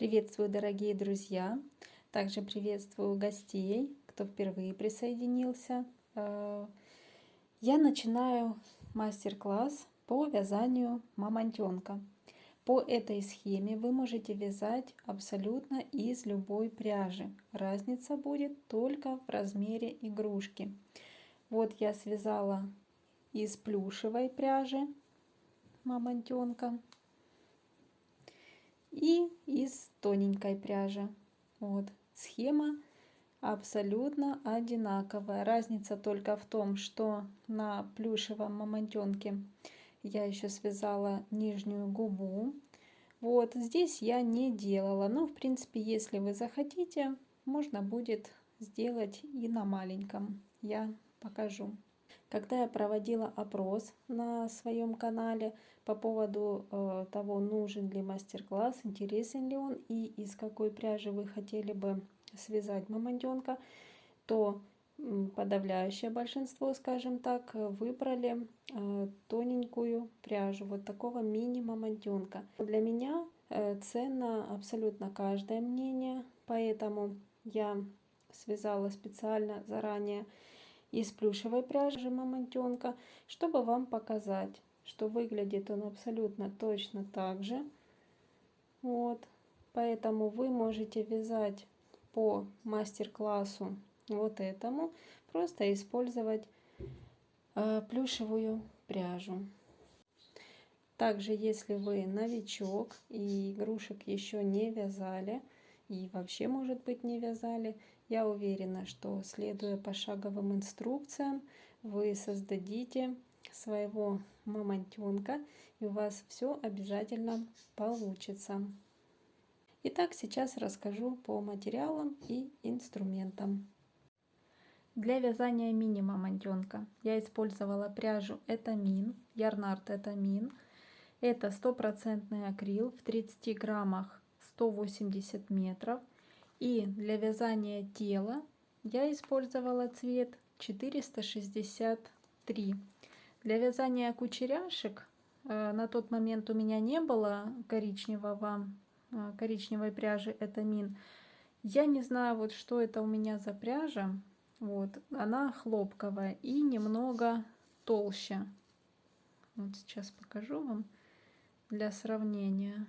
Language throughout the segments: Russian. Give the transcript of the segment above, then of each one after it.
Приветствую, дорогие друзья! Также приветствую гостей, кто впервые присоединился. Я начинаю мастер-класс по вязанию мамонтенка. По этой схеме вы можете вязать абсолютно из любой пряжи. Разница будет только в размере игрушки. Вот я связала из плюшевой пряжи мамонтенка и из тоненькой пряжи. Вот схема абсолютно одинаковая. Разница только в том, что на плюшевом мамонтенке я еще связала нижнюю губу. Вот здесь я не делала, но в принципе, если вы захотите, можно будет сделать и на маленьком. Я покажу. Когда я проводила опрос на своем канале по поводу того, нужен ли мастер-класс, интересен ли он и из какой пряжи вы хотели бы связать мамонтенка, то подавляющее большинство, скажем так, выбрали тоненькую пряжу, вот такого мини-мамонтенка. Для меня ценно абсолютно каждое мнение, поэтому я связала специально заранее из плюшевой пряжи мамонтенка, чтобы вам показать, что выглядит он абсолютно точно так же. Вот, поэтому вы можете вязать по мастер-классу вот этому, просто использовать плюшевую пряжу. Также, если вы новичок и игрушек еще не вязали, и вообще, может быть, не вязали, я уверена, что, следуя пошаговым инструкциям, вы создадите своего мамонтенка, и у вас все обязательно получится. Итак, сейчас расскажу по материалам и инструментам. Для вязания мини-мамонтенка я использовала пряжу Этамин, Ярнард Этамин. Это 100% акрил в 30 граммах 180 метров. И для вязания тела я использовала цвет 463. Для вязания кучеряшек на тот момент у меня не было коричневой пряжи Этамин. Я не знаю, вот что это у меня за пряжа. Вот, она хлопковая и немного толще. Вот сейчас покажу вам для сравнения.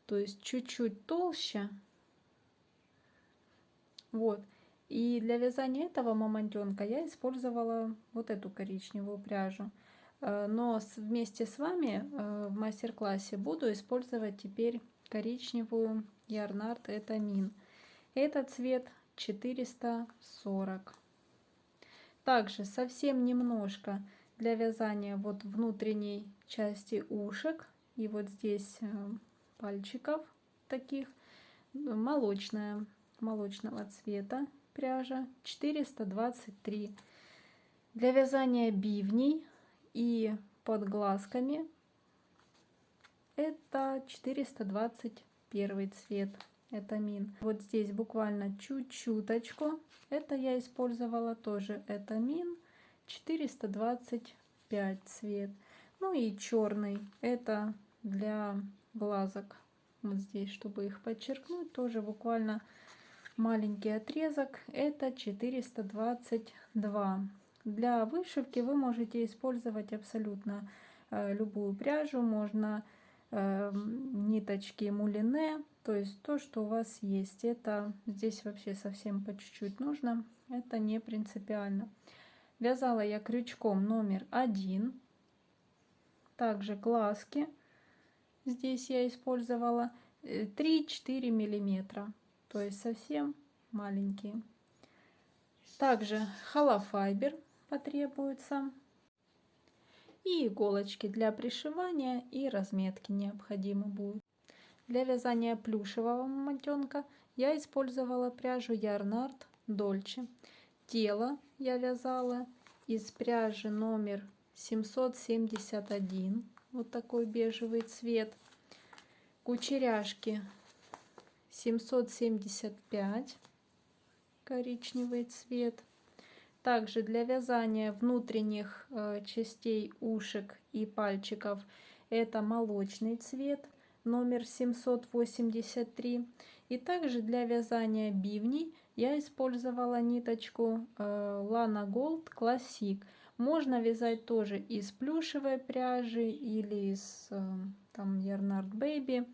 То есть чуть-чуть толще. Вот. И для вязания этого мамонтенка я использовала вот эту коричневую пряжу. Но вместе с вами в мастер-классе буду использовать теперь коричневую Ярнард Этамин. Это цвет 440. Также совсем немножко для вязания вот внутренней части ушек и вот здесь пальчиков таких молочного цвета пряжа 423. Для вязания бивней и под глазками это 421 цвет Этамин. Вот здесь буквально чуть-чуточку. Это я использовала тоже Этамин 425 цвет. Ну и черный. Это для глазок. Вот здесь, чтобы их подчеркнуть, тоже буквально маленький отрезок. Это 422. Для вышивки вы можете использовать абсолютно любую пряжу. Можно ниточки мулине, то есть то, что у вас есть. Это здесь вообще совсем по чуть-чуть нужно, это не принципиально. Вязала я крючком номер 1. Также глазки здесь я использовала 3-4 миллиметра, то есть совсем маленькие. Также холофайбер потребуется. И иголочки для пришивания и разметки необходимы будут. Для вязания плюшевого мамонтенка я использовала пряжу Ярнард Дольче. Тело я вязала из пряжи номер 771. Вот такой бежевый цвет. Кучеряшки 775. Коричневый цвет. Также для вязания внутренних частей ушек и пальчиков это молочный цвет номер 783. И также для вязания бивней я использовала ниточку Lana Gold Classic. Можно вязать тоже из плюшевой пряжи или из там Yarnart Baby.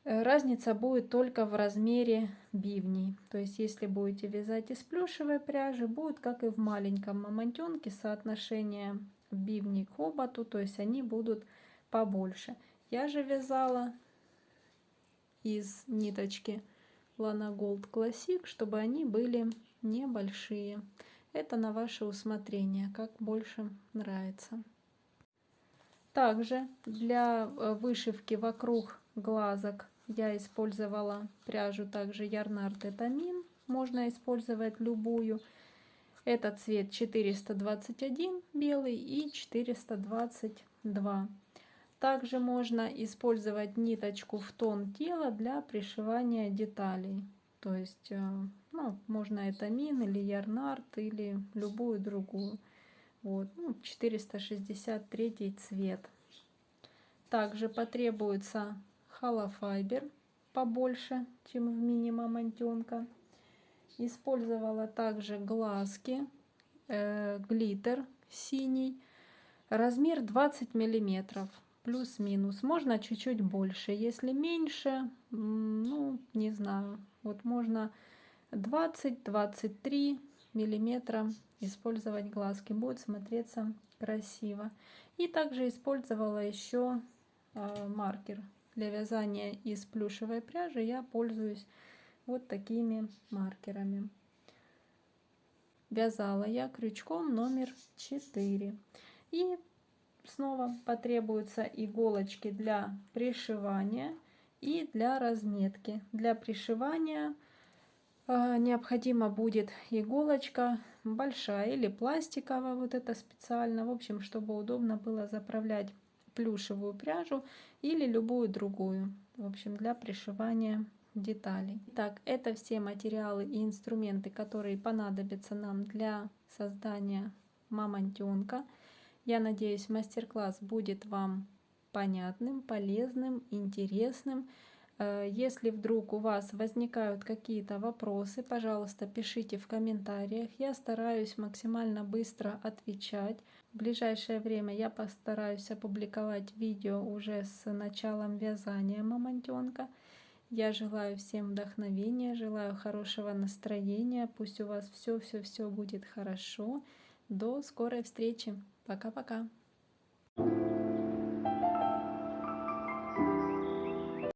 Разница будет только в размере бивней. То есть, если будете вязать из плюшевой пряжи, будет как и в маленьком мамонтенке соотношение бивней к хоботу, то есть они будут побольше. Я же вязала из ниточки Lana Gold Classic, чтобы они были небольшие. Это на ваше усмотрение, как больше нравится. Также для вышивки вокруг глазок я использовала пряжу также Yarnart Etamin. Можно использовать любую. Это цвет 421 белый и 422. Также можно использовать ниточку в тон тела для пришивания деталей. То есть, можно Etamin или Yarnart или любую другую. Вот, 463 цвет. Также потребуется холофайбер побольше, чем в мини-мамонтенка. Использовала также глазки, глиттер синий, размер 20 миллиметров, плюс-минус. Можно чуть-чуть больше, если меньше, не знаю, вот можно 20-23 миллиметра использовать глазки, будет смотреться красиво. И также использовала еще маркер для вязания из плюшевой пряжи. Я пользуюсь вот такими маркерами. Вязала я крючком номер 4. И снова потребуются иголочки для пришивания и для разметки. Для пришивания необходима будет иголочка большая или пластиковая, вот это специально, в общем, чтобы удобно было заправлять плюшевую пряжу или любую другую, в общем, для пришивания деталей. Итак, это все материалы и инструменты, которые понадобятся нам для создания мамонтенка. Я надеюсь, мастер-класс будет вам понятным, полезным, интересным. Если вдруг у вас возникают какие-то вопросы, пожалуйста, пишите в комментариях. Я стараюсь максимально быстро отвечать. В ближайшее время я постараюсь опубликовать видео уже с началом вязания мамонтенка. Я желаю всем вдохновения, желаю хорошего настроения. Пусть у вас все будет хорошо. До скорой встречи. Пока-пока.